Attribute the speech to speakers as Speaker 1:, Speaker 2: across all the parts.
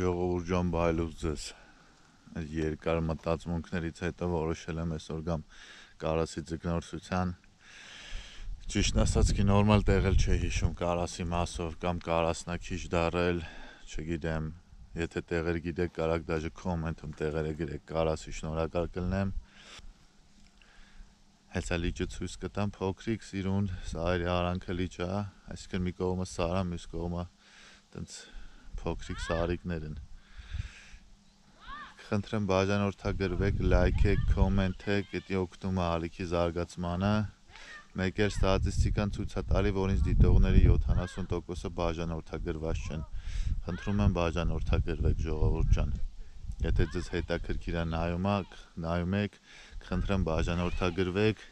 Speaker 1: Ժողովուրդ ջան, բայլուց ձեզ երկար մտածմունքներից հետո որոշել եմ այսօր գամ Կարասի ձկնորսության ճիշտ ասած ki նորմալ տեղել չէ հիշում Կարասի մասով կամ Կարասնա քիչ դարել չգիտեմ եթե տեղեր գիտեք կարաք դաժե կոմենտում տեղերը գրեք Կարասի շնորհակալ կլնեմ հեսա լիճը ցույց կտամ փոքրիկ սիրուն սայրի արանքը լիճ է այսինքն մի կողմը սարա մյուս կողմը տենց փոքրիկ սարիկներ են Խնդրեմ բաժանորդագրվեք, լայքեք, կոմենտեք, դա օգնում է ալիքի զարգացմանը մեկ էլ ստատիստիկան ցույց է տալի, որ ինձ դիտողների 70%-ը բաժանորդագրված չեն Խնդրում եմ բաժանորդագրվեք ժողովուրդ ջան Եթե ձեզ հետաքրքիր է նայում եք, խնդրեմ բաժանորդագրվեք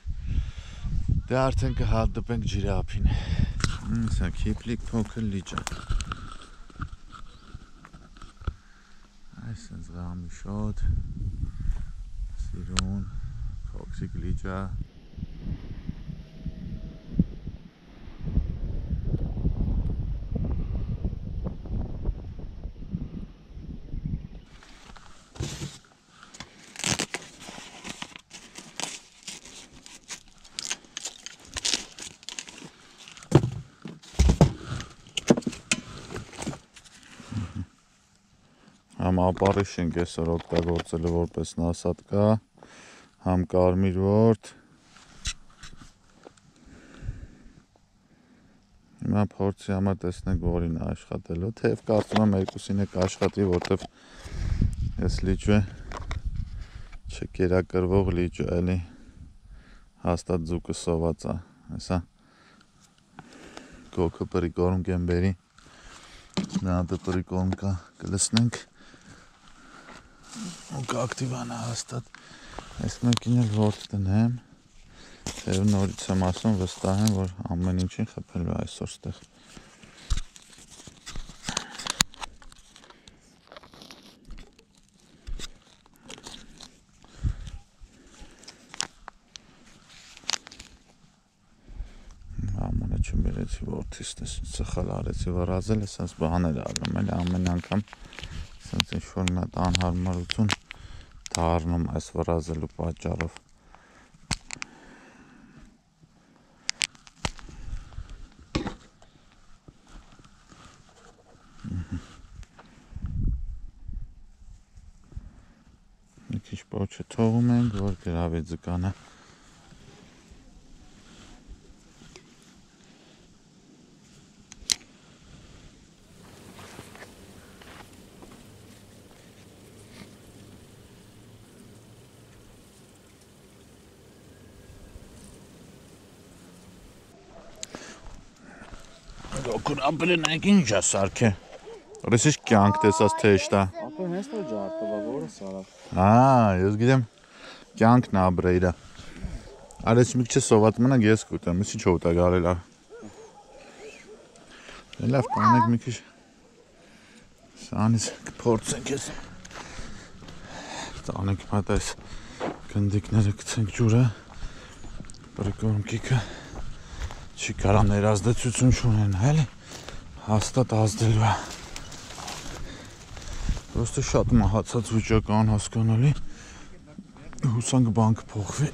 Speaker 1: Դե արդեն կհանդիպենք ջրափին Սա քիփլիկ փոքր լիճ է Այսինքն զղամի շոտ, սիրուն, փոքրիկ լիճ է Համ ապարիշ ենք այսօր օգտագործել որպես նասատկա, համ կարմիր ворդ Հիմա փորձի համար տեսնենք որին է աշխատելու, թեև կարծում եմ երկուսին է կաշխատի, որտեվ այս լիճը չկերակրվող լիճ է, էլի հաստատ ձուկը սոված է, հեսա գոքը պրիկորում կեմ բերի, նա դը պրիկորում կա կլսնենք ու կակտիվանա հաստատ, այս մեկին էլ ворդ տնեմ, թեև նորից եմ ասում վստահ եմ, որ ամեն ինչին խփելու է այսօր ստեղ Ամենը չմերեցի որդիս, սխալ արեցի վրազել, ասած բաներ ալում էլ ամեն անգամ Սենց ինչ-որ մի հատ անհարմարություն դառնում այս վրազելու պատճառով Մի քիչ պոչը թողում ենք, որ գրավի ձկանը Գոքուն ապրեն այնք ինչ է սարքը Որս ինչ կյանք տեսած թեշտ է
Speaker 2: Ապրեն հենց նոր ջարտովա, որը սարավ
Speaker 1: ես գիտեմ կյանքն է ապրեիրա Արես մի քիչ սոված մնանք ես կուտեմ, ես ինչ հոտ է գարել է Լավ տանեք մի քիչ Սանից կփորձենք ես Տանենք մատ այս գնդիկները կցենք ջուրը Պրիկորում կիքը Չի կարա ներազդեցություն չունեն, էլի, հաստատ ազդելու է Պրոստը շատ մահացած վիճակ անհասկանալի Հուսանք բան կփոխվի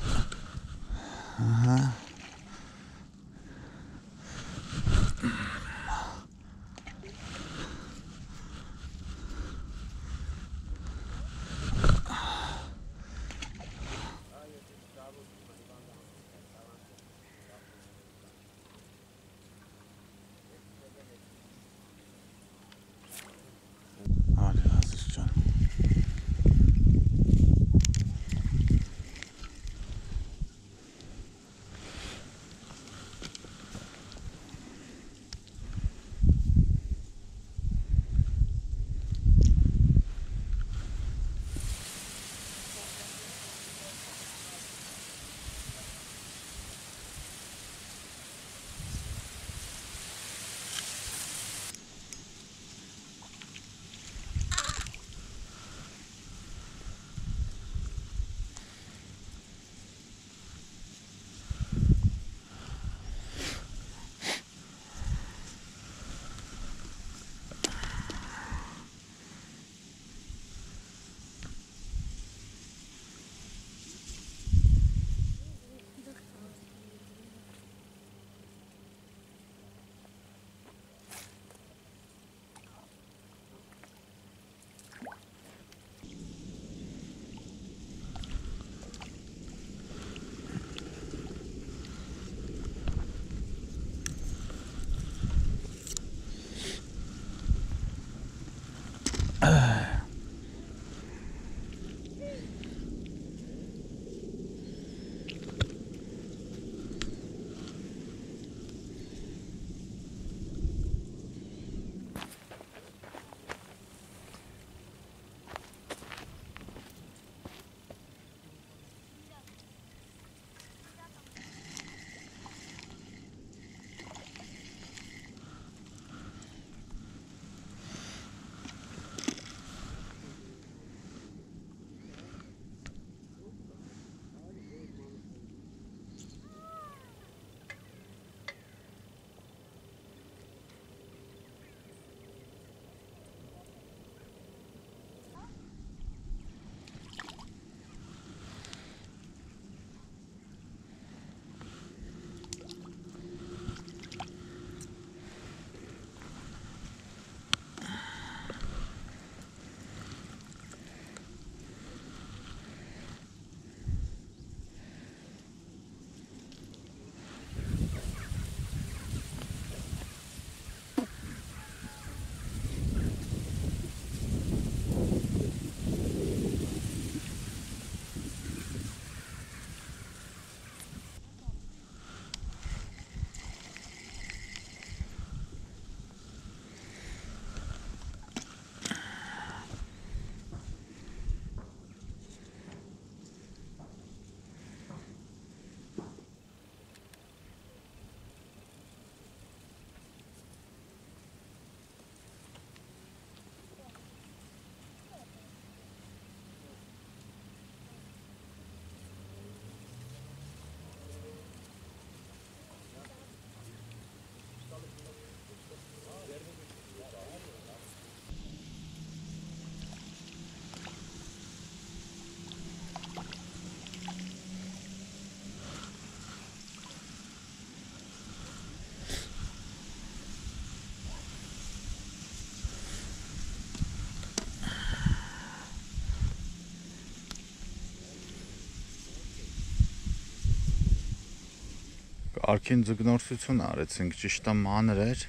Speaker 1: Արքին ձգնորսություն արեցինք, ճիշտ է մանր էր,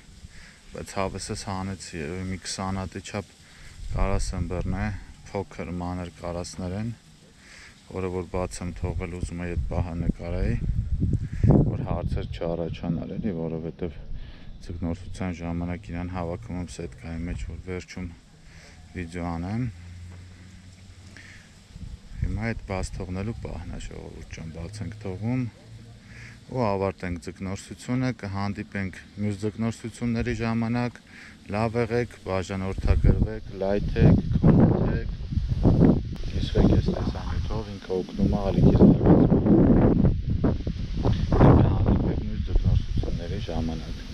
Speaker 1: բայց հավեսս հանեցի, երևի մի 20 հատի չափ կարաս եմ բռնե, փոքր մանր կարասներ են, որը որ բաց եմ թողել ուզում եի այդ պահը նկարայի, որ հարցեր չառաջանար էլի, որովհետև ձգնորսության ժամանակ իրան հավաքում եմ սետկայի մեջ, որ վերջում վիդեո անեմ։ Հիմա այդ բաց թողնելու պահն է, ժողովուրդ ջան, բաց ենք թողում ու ավարտենք ձգնորսությունը, կհանդիպենք մյուս ձգնորսությունների ժամանակ, լավ եղեք, բաժանորդագրվեք, լայքեք, կոմենտեք, կիսվեք այս տեսանյութով, ինքը օգնում է ալիքի զարգացման, կհանդիպենք մյուս ձգնորսությունների ժամանակ։